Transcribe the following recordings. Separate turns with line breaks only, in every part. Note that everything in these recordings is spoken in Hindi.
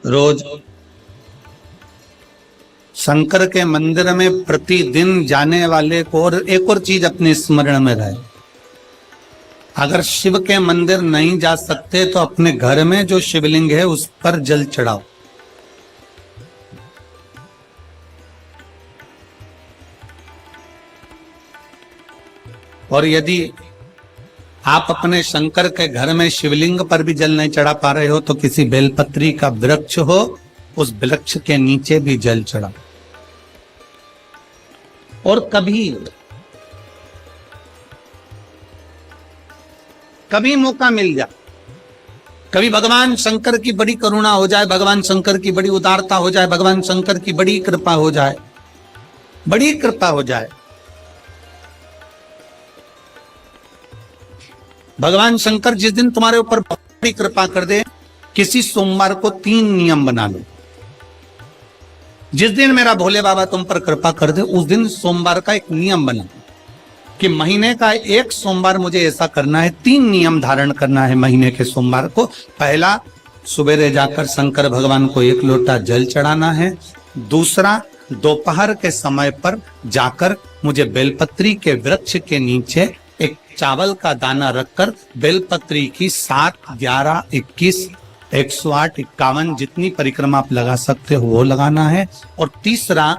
रोज शंकर के मंदिर में प्रतिदिन जाने वाले को और एक और चीज अपने स्मरण में रहे, अगर शिव के मंदिर नहीं जा सकते तो अपने घर में जो शिवलिंग है उस पर जल चढ़ाओ। और यदि आप अपने शंकर के घर में शिवलिंग पर भी जल नहीं चढ़ा पा रहे हो तो किसी बेलपत्री का वृक्ष हो, उस वृक्ष के नीचे भी जल चढ़ाओ। और कभी मौका मिल जाए, कभी भगवान शंकर की बड़ी करुणा हो जाए, भगवान शंकर की बड़ी उदारता हो जाए, भगवान शंकर की बड़ी कृपा हो जाए, बड़ी कृपा हो जाए, भगवान शंकर जिस दिन तुम्हारे ऊपर बहुत बड़ी कृपा कर दे, किसी सोमवार को 3 नियम बना लो। जिस दिन मेरा भोले बाबा तुम पर कृपा कर दे उस दिन सोमवार का एक नियम बना कि महीने का एक सोमवार मुझे ऐसा करना है, 3 नियम धारण करना है महीने के सोमवार को। पहला, सुबेरे जाकर शंकर भगवान को 1 लोटा जल चढ़ाना है। दूसरा, दोपहर के समय पर जाकर मुझे बेलपत्री के वृक्ष के नीचे एक चावल का दाना रखकर बेलपत्री की 7, 11, 21, 108, 51 जितनी परिक्रमा आप लगा सकते हो वो लगाना है। और तीसरा,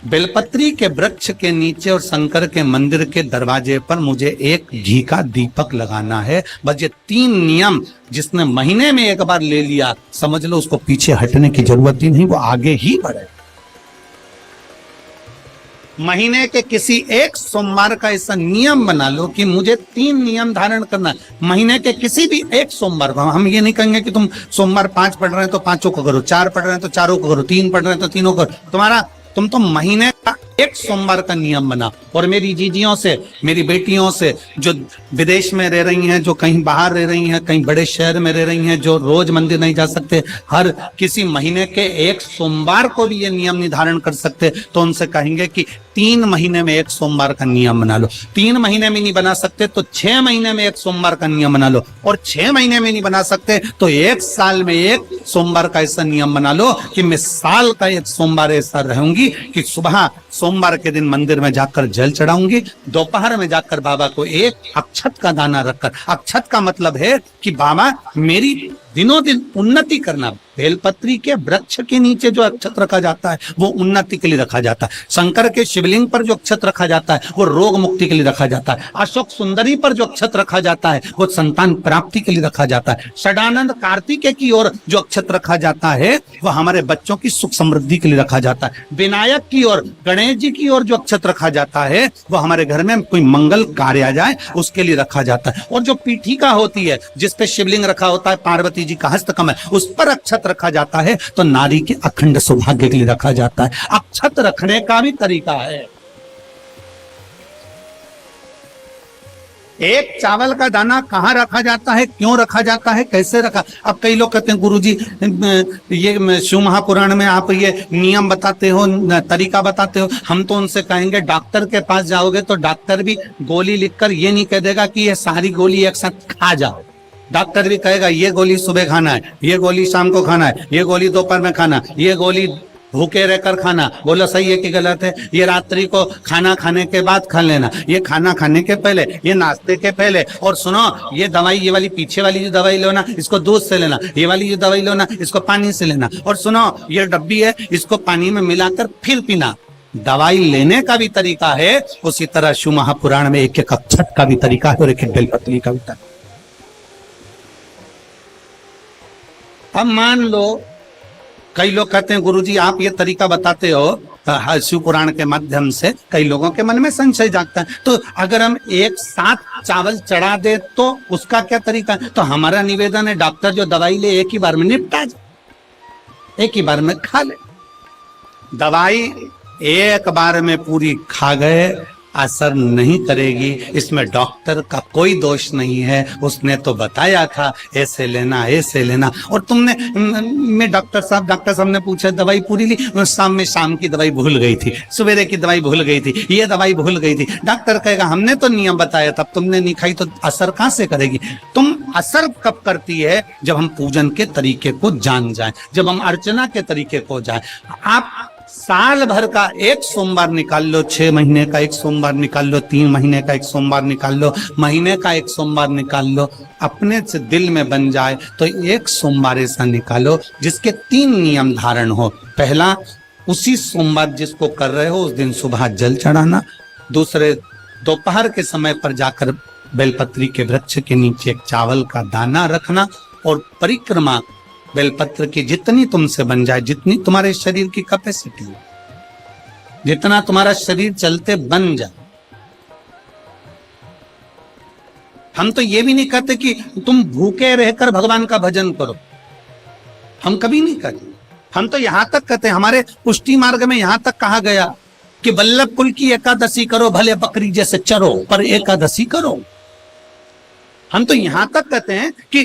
बेलपत्री के वृक्ष के नीचे और शंकर के मंदिर के दरवाजे पर मुझे एक घी का दीपक लगाना है। बस ये 3 नियम जिसने महीने में एक बार ले लिया, समझ लो उसको पीछे हटने की जरूरत ही नहीं, वो आगे ही बढ़े। महीने के किसी एक सोमवार का ऐसा नियम बना लो कि मुझे 3 नियम धारण करना है महीने के किसी भी एक सोमवार को। हम ये नहीं कहेंगे कि तुम सोमवार 5 पढ़ रहे हैं तो 5 को करो, 4 पढ़ रहे हैं तो 4 को करो, 3 पढ़ रहे हैं तो 3 को करो। तुम तो महीने का एक सोमवार का नियम बना। और मेरी जीजियों से, मेरी बेटियों से जो विदेश में रह रही हैं, जो कहीं बाहर रह रही हैं, कहीं बड़े शहर में रह रही हैं, जो रोज मंदिर नहीं जा सकते, हर किसी महीने के एक सोमवार को भी ये नियम निर्धारण कर सकते, तो उनसे कहेंगे कि 3 महीने में एक सोमवार का नियम बना लो। 3 महीने में नहीं बना सकते तो 6 महीने में एक सोमवार का नियम बना लो। और 6 महीने में नहीं बना सकते तो 1 साल में एक सोमवार का ऐसा नियम बना लो कि मैं साल का एक सोमवार ऐसा रहूंगी कि सुबह सोमवार के दिन मंदिर में जाकर जल चढ़ाऊंगी, दोपहर में जाकर बाबा को एक अक्षत का दाना रखकर, अक्षत का मतलब है कि बाबा मेरी दिनों दिन उन्नति करना। बेलपत्री के वृक्ष के नीचे जो अक्षत रखा जाता है वो उन्नति के लिए रखा जाता है। शंकर के शिवलिंग पर जो अक्षत रखा जाता है वो रोग मुक्ति के लिए रखा जाता है। अशोक सुंदरी पर जो अक्षत रखा जाता है वो संतान प्राप्ति के लिए रखा जाता है। षडानंद कार्तिकेय की ओर जो अक्षत रखा जाता है वो हमारे बच्चों की सुख समृद्धि के लिए रखा जाता है। विनायक की ओर, गणेश जी की ओर जो अक्षत रखा जाता है वो हमारे घर में कोई मंगल कार्य आ जाए उसके लिए रखा जाता है। और जो पीठिका होती है जिसपे शिवलिंग रखा होता है, पार्वती जी का हस्तकमल, उस पर अक्षत रखा जाता है तो नारी के अखंड सौभाग्य के लिए रखा जाता है। अक्षत रखने का भी तरीका है। एक चावल का दाना कहाँ रखा जाता है, क्यों रखा जाता है, कैसे रखा। अब कई लोग कहते हैं गुरुजी ये शिव महापुराण में आप ये नियम बताते हो, तरीका बताते हो। हम तो उनसे कहेंगे डॉक्टर के पास जाओगे तो डॉक्टर भी गोली लिखकर ये नहीं कह देगा कि ये सारी गोली एक साथ खा जाओ। डॉक्टर भी कहेगा ये गोली सुबह खाना है, ये गोली शाम को खाना है, ये गोली दोपहर में खाना, ये गोली भूखे रहकर खाना। बोलो सही है कि गलत है? ये रात्रि को खाना खाने के बाद खा लेना, ये खाना खाने के पहले, ये नाश्ते के पहले। और सुनो, ये दवाई, ये वाली पीछे वाली जो दवाई लो ना इसको दूध से लेना, ये वाली जो दवाई लो ना इसको पानी से लेना। और सुनो, ये डब्बी है इसको पानी में मिलाकर फिर पीना। दवाई लेने का भी तरीका है, उसी तरह शिव महापुराण में एक अक्षत का भी तरीका है और एक बेलपत्री का भी तरीका। अब मान लो कई लोग कहते हैं गुरुजी आप ये तरीका बताते हो शिव पुराण के माध्यम से, कई लोगों के मन में संशय जागता है, तो अगर हम एक साथ चावल चढ़ा दे तो उसका क्या तरीका है? तो हमारा निवेदन है डॉक्टर जो दवाई ले एक ही बार में निपटा जाए, एक ही बार में खा ले। दवाई एक बार में पूरी खा गए असर नहीं करेगी। इसमें डॉक्टर का कोई दोष नहीं है, उसने तो बताया था ऐसे लेना ऐसे लेना। और तुमने मैं डॉक्टर साहब ने पूछा दवाई पूरी ली, शाम की दवाई भूल गई थी, सवेरे की दवाई भूल गई थी, ये दवाई भूल गई थी। डॉक्टर कहेगा हमने तो नियम बताया तब तुमने नहीं खाई, तो असर कहां से करेगी। तुम असर कब करती है, जब हम पूजन के तरीके को जान जाए, जब हम अर्चना के तरीके को जाए। आप साल भर का एक सोमवार निकाल लो, 6 महीने का एक सोमवार निकाल लो, 3 महीने का एक सोमवार निकाल लो, महीने का एक सोमवार निकाल लो, अपने से दिल में बन जाए तो एक सोमवार ऐसा निकालो जिसके 3 नियम धारण हो। पहला, उसी सोमवार जिसको कर रहे हो उस दिन सुबह जल चढ़ाना। दूसरे, दोपहर के समय पर जाकर बेलपत्री के वृक्ष के नीचे एक चावल का दाना रखना। और परिक्रमा बेलपत्र की जितनी तुमसे बन जाए, जितनी तुम्हारे शरीर की कैपेसिटी, जितना तुम्हारा शरीर चलते बन जाए। हम तो ये भी नहीं कहते कि तुम भूखे रहकर भगवान का भजन करो, हम कभी नहीं कहते। हम तो यहां तक कहते हैं, हमारे पुष्टि मार्ग में यहां तक कहा गया कि वल्लभ कुल की एकादशी करो, भले बकरी जैसे चरो पर एकादशी करो। हम तो यहां तक कहते हैं कि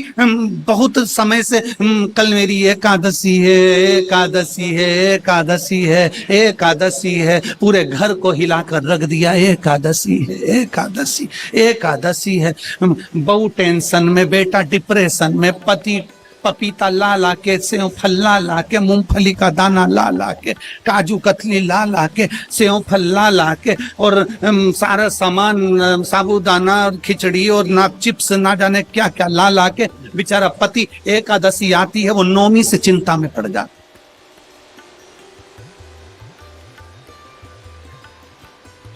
बहुत समय से कल मेरी एकादशी है, एकादशी है, एकादशी है, एकादशी है, पूरे घर को हिलाकर रख दिया, एकादशी है, एकादशी, एकादशी है। बहू टेंशन में, बेटा डिप्रेशन में, पति पपीता ला ला के, सेव फल ला ला के, मूंगफली का दाना ला ला के, काजू कतली ला ला के, सेव फल ला ला के, और सारा सामान, साबूदाना और खिचड़ी और ना चिप्स ना जाने क्या क्या ला ला के, बेचारा पति एकादशी आती है वो नौमी से चिंता में पड़ जाता।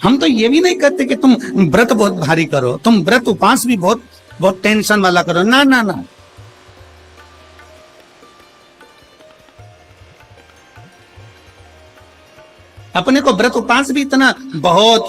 हम तो ये भी नहीं कहते कि तुम व्रत बहुत भारी करो, तुम व्रत उपास भी बहुत बहुत टेंशन वाला करो, ना ना ना। अपने को व्रत उपास भी इतना बहुत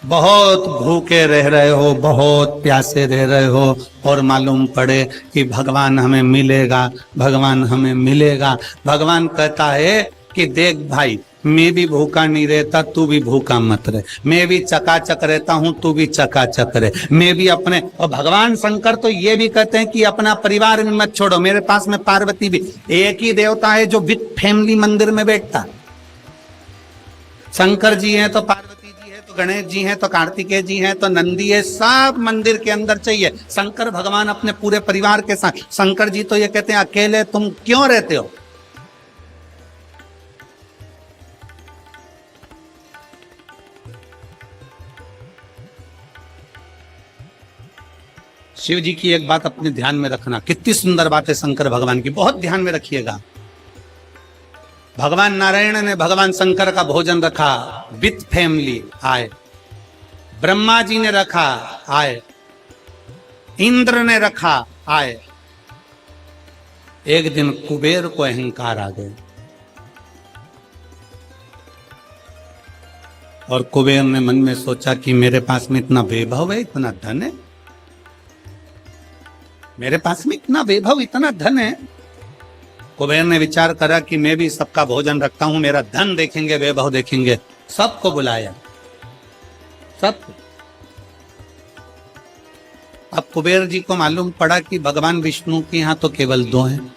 बहुत भूखे रह रहे हो, बहुत प्यासे रह रहे हो, और मालूम पड़े कि भगवान हमें मिलेगा, भगवान हमें मिलेगा। भगवान कहता है कि देख भाई, मैं भी भूखा नहीं रहता, तू भी भूखा मत रहे, मैं भी चकाचक रहता हूं, तू भी चकाचक रहे, मैं भी अपने। और भगवान शंकर तो ये भी कहते हैं कि अपना परिवार में मत छोड़ो। मेरे पास में पार्वती भी, एक ही देवता है जो विद फैमिली मंदिर में बैठता है। शंकर जी हैं तो पार्वती जी है, तो गणेश जी हैं, तो कार्तिकेय जी हैं, तो नंदी है, सब मंदिर के अंदर चाहिए। शंकर भगवान अपने पूरे परिवार के साथ। शंकर जी तो ये कहते हैं अकेले तुम क्यों रहते हो। शिव जी की एक बात अपने ध्यान में रखना, कितनी सुंदर बात है शंकर भगवान की, बहुत ध्यान में रखिएगा। भगवान नारायण ने भगवान शंकर का भोजन रखा, विथ फैमिली आए। ब्रह्मा जी ने रखा, आए। इंद्र ने रखा, आए। एक दिन कुबेर को अहंकार आ गया और कुबेर ने मन में सोचा कि मेरे पास में इतना वैभव है, इतना धन है, मेरे पास में इतना वैभव, इतना धन है। कुबेर ने विचार करा कि मैं भी सबका भोजन रखता हूं, मेरा धन देखेंगे, वैभव देखेंगे। सबको बुलाया, सब। अब कुबेर जी को मालूम पड़ा कि भगवान विष्णु के यहाँ तो केवल 2 हैं,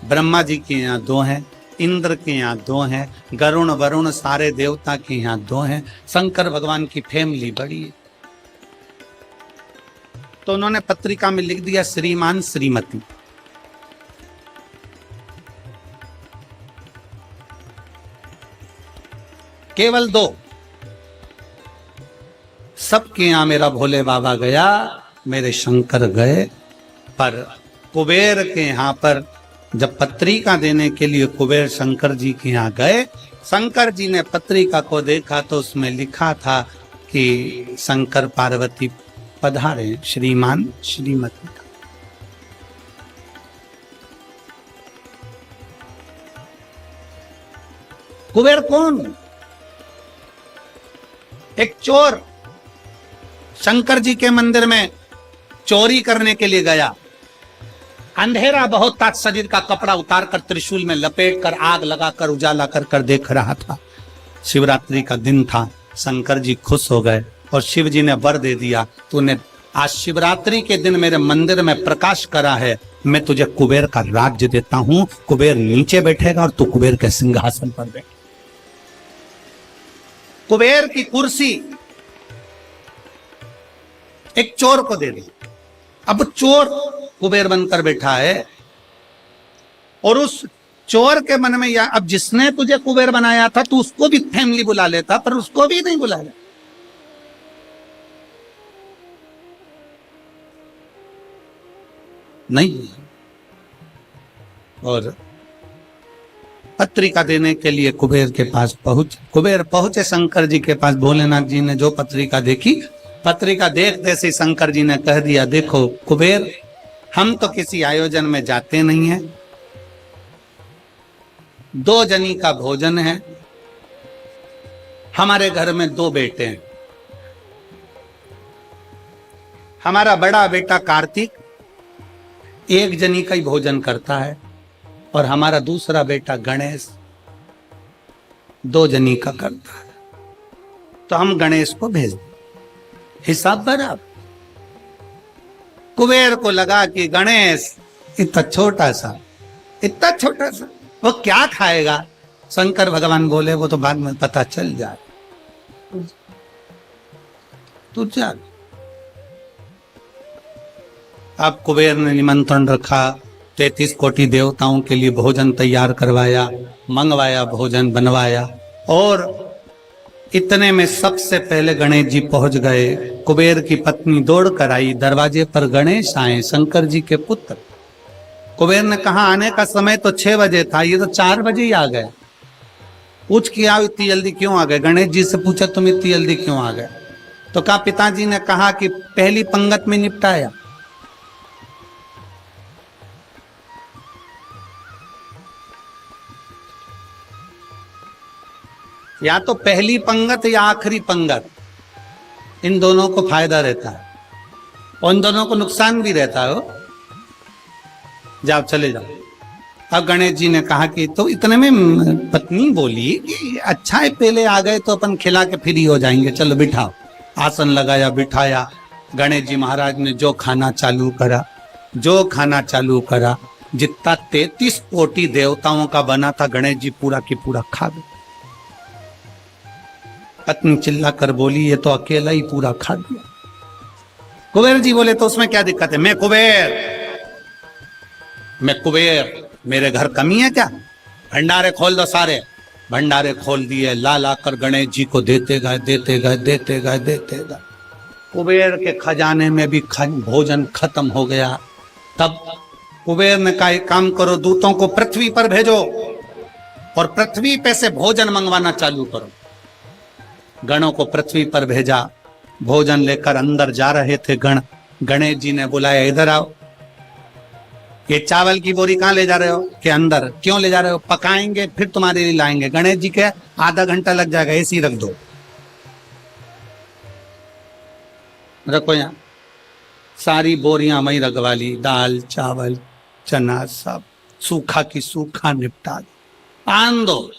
ब्रह्मा जी के यहाँ 2 हैं, इंद्र के यहाँ 2 हैं, गरुण वरुण सारे देवता के यहाँ 2 हैं, शंकर भगवान की फैमिली बड़ी है। तो उन्होंने पत्रिका में लिख दिया श्रीमान श्रीमती। केवल 2। सबके यहां मेरा भोले बाबा गया, मेरे शंकर गए, पर कुबेर के यहां पर जब पत्रिका देने के लिए कुबेर शंकर जी के यहां गए, शंकर जी ने पत्रिका को देखा तो उसमें लिखा था कि शंकर पार्वती पधारे, श्रीमान श्रीमती। कुबेर कौन? एक चोर शंकर जी के मंदिर में चोरी करने के लिए गया। अंधेरा बहुत था, शरीर का कपड़ा उतार कर त्रिशूल में लपेट कर आग लगाकर उजाला कर देख रहा था। शिवरात्रि का दिन था, शंकर जी खुश हो गए और शिव जी ने वर दे दिया, तूने आज शिवरात्रि के दिन मेरे मंदिर में प्रकाश करा है, मैं तुझे कुबेर का राज्य देता हूं। कुबेर नीचे बैठेगा और तू कुबेर के सिंहासन पर बैठ। कुबेर की कुर्सी एक चोर को दे दी। अब चोर कुबेर बनकर बैठा है और उस चोर के मन में या अब जिसने तुझे कुबेर बनाया था तू उसको भी फैमिली बुला लेता, पर उसको भी नहीं बुलाया। नहीं। और पत्रिका देने के लिए कुबेर के पास कुबेर पहुंचे शंकर जी के पास। भोलेनाथ जी ने जो पत्रिका देखी, पत्रिका देखते से शंकर जी ने कह दिया, देखो कुबेर, हम तो किसी आयोजन में जाते नहीं हैं, 2 जनी का भोजन है, हमारे घर में 2 बेटे हैं, हमारा बड़ा बेटा कार्तिक 1 जनी का ही भोजन करता है और हमारा दूसरा बेटा गणेश 2 जनी का करता है, तो हम गणेश को भेज दें, हिसाब बराबर। कुबेर को लगा कि गणेश इतना छोटा सा वो क्या खाएगा। शंकर भगवान बोले, वो तो बाद में पता चल जाए, तू चल। अब कुबेर ने निमंत्रण रखा, 33 कोटि देवताओं के लिए भोजन तैयार करवाया, मंगवाया, भोजन बनवाया। और इतने में सबसे पहले गणेश जी पहुंच गए। कुबेर की पत्नी दौड़ कर आई, दरवाजे पर गणेश आए, शंकर जी के पुत्र। कुबेर ने कहा आने का समय तो 6 बजे था, ये तो 4 बजे ही आ गए। पूछ किया इतनी जल्दी क्यों आ गए? गणेश जी से पूछा तुम इतनी जल्दी क्यों आ गए? तो कहा पिताजी ने कहा कि पहली पंगत में निपटाया। या तो पहली पंगत या आखिरी पंगत, इन दोनों को फायदा रहता है और इन दोनों को नुकसान भी रहता है। जाओ चले जाओ। अब गणेश जी ने कहा कि तो इतने में पत्नी बोली कि अच्छा है पहले आ गए तो अपन खिला के फ्री हो जाएंगे, चलो बिठाओ। आसन लगाया, बिठाया। गणेश जी महाराज ने जो खाना चालू करा, जितना 33 कोटि देवताओं का बना था गणेश जी पूरा की पूरा खा गए। पत्नी चिल्ला कर बोली ये तो अकेला ही पूरा खा गया। कुबेर जी बोले तो उसमें क्या दिक्कत है, मैं कुबेर, मेरे घर कमी है क्या? भंडारे खोल दो सारे। भंडारे खोल दिए, ला कर गणेश जी को देते गए। कुबेर के खजाने में भी भोजन खत्म हो गया। तब कुबेर ने कहा एक काम करो, दूतों को पृथ्वी पर भेजो और पृथ्वी पे से भोजन मंगवाना चालू करो। गणों को पृथ्वी पर भेजा। भोजन लेकर अंदर जा रहे थे गण। गणेश जी ने बुलाया, इधर आओ। ये चावल की बोरी कहां ले जा रहे हो? कि अंदर। क्यों ले जा रहे हो? पकाएंगे फिर तुम्हारे लिए लाएंगे। गणेश जी के आधा घंटा लग जाएगा, ऐसी रख दो। रखो यहां। सारी बोरियां वहीं रखवा ली, दाल चावल चना सब सूखा की सूखा निपटा दो, आन दो।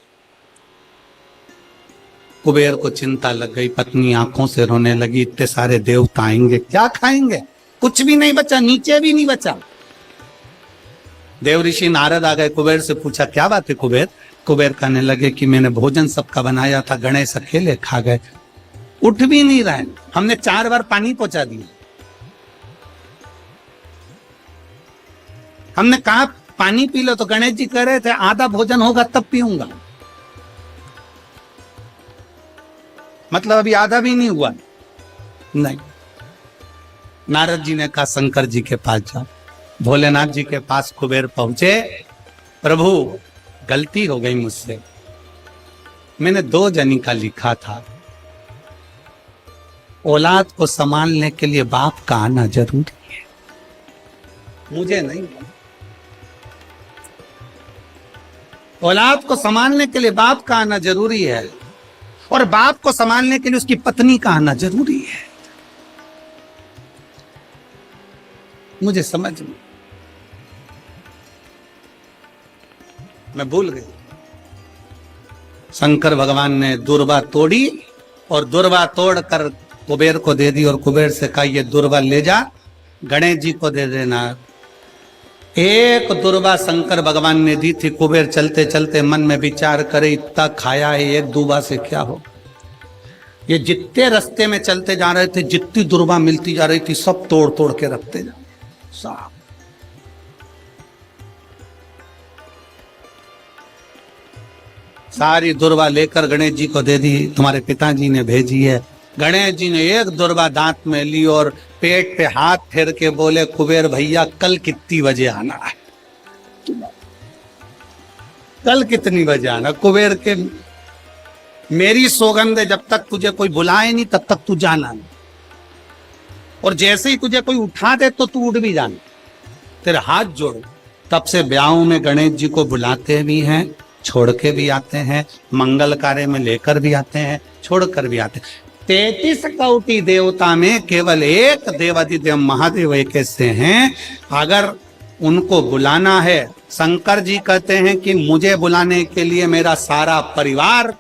कुबेर को चिंता लग गई, पत्नी आंखों से रोने लगी, इतने सारे देवता आएंगे क्या खाएंगे? कुछ भी नहीं बचा, नीचे भी नहीं बचा। देव ऋषि नारद आ गए, कुबेर से पूछा क्या बात है कुबेर? कुबेर कहने लगे कि मैंने भोजन सबका बनाया था, गणेश अकेले खा गए, उठ भी नहीं रहे, हमने 4 बार पानी पहुंचा दिया। हमने कहा पानी पी लो तो गणेश जी कह रहे थे आधा भोजन होगा तब पीऊंगा, मतलब अभी आधा भी नहीं हुआ। नहीं। नारद जी ने कहा शंकर जी के पास जाओ। भोलेनाथ जी के पास कुबेर पहुंचे, प्रभु गलती हो गई मुझसे, मैंने 2 जनी का लिखा था। औलाद को संभालने के लिए बाप का आना जरूरी है, मुझे नहीं। औलाद को संभालने के लिए बाप का आना जरूरी है और बाप को संभालने के लिए उसकी पत्नी का आना जरूरी है। मुझे समझ में, मैं भूल गई। शंकर भगवान ने दुर्बा तोड़ी और दुर्वा तोड़ कर कुबेर को दे दी और कुबेर से कहा ये दुर्वा ले जा गणेश जी को दे देना। एक दुर्वा शंकर भगवान ने दी थी। कुबेर चलते चलते मन में विचार करे इतना खाया है, एक दुर्वा से क्या हो। ये जितने रास्ते में चलते जा रहे थे, जितनी दुर्वा मिलती जा रही थी, सब तोड़ तोड़ के रखते जा सब। सारी दुर्वा लेकर गणेश जी को दे दी, तुम्हारे पिताजी ने भेजी है। गणेश जी ने एक दुर्वा दांत में ली और पेट पे हाथ फेर के बोले कुबेर भैया कल कितनी बजे आना है, कल कितनी बजे आना। कुबेर के मेरी सौगंध है, जब तक तुझे कोई बुलाए नहीं तब तक तू जाना नहीं, और जैसे ही तुझे कोई उठा दे तो तू उठ भी जाना, तेरे हाथ जोड़। तब से ब्याहों में गणेश जी को बुलाते भी हैं, छोड़ के भी आते हैं, मंगल कार्य में लेकर भी आते हैं, छोड़ कर भी आते हैं। 33 कोटि देवता में केवल एक देवाधिदेव महादेव एक ऐसे हैं, अगर उनको बुलाना है, शंकर जी कहते हैं कि मुझे बुलाने के लिए मेरा सारा परिवार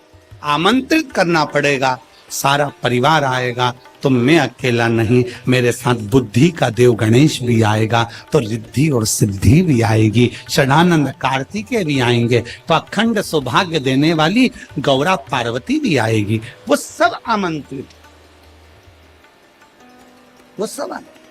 आमंत्रित करना पड़ेगा, सारा परिवार आएगा तो मैं अकेला नहीं, मेरे साथ बुद्धि का देव गणेश भी आएगा तो रिद्धि और सिद्धि भी आएगी, षडानंद कार्तिकेय भी आएंगे तो अखंड सौभाग्य देने वाली गौरा पार्वती भी आएगी। वो सब आमंत्रित, वो सब आएंगे।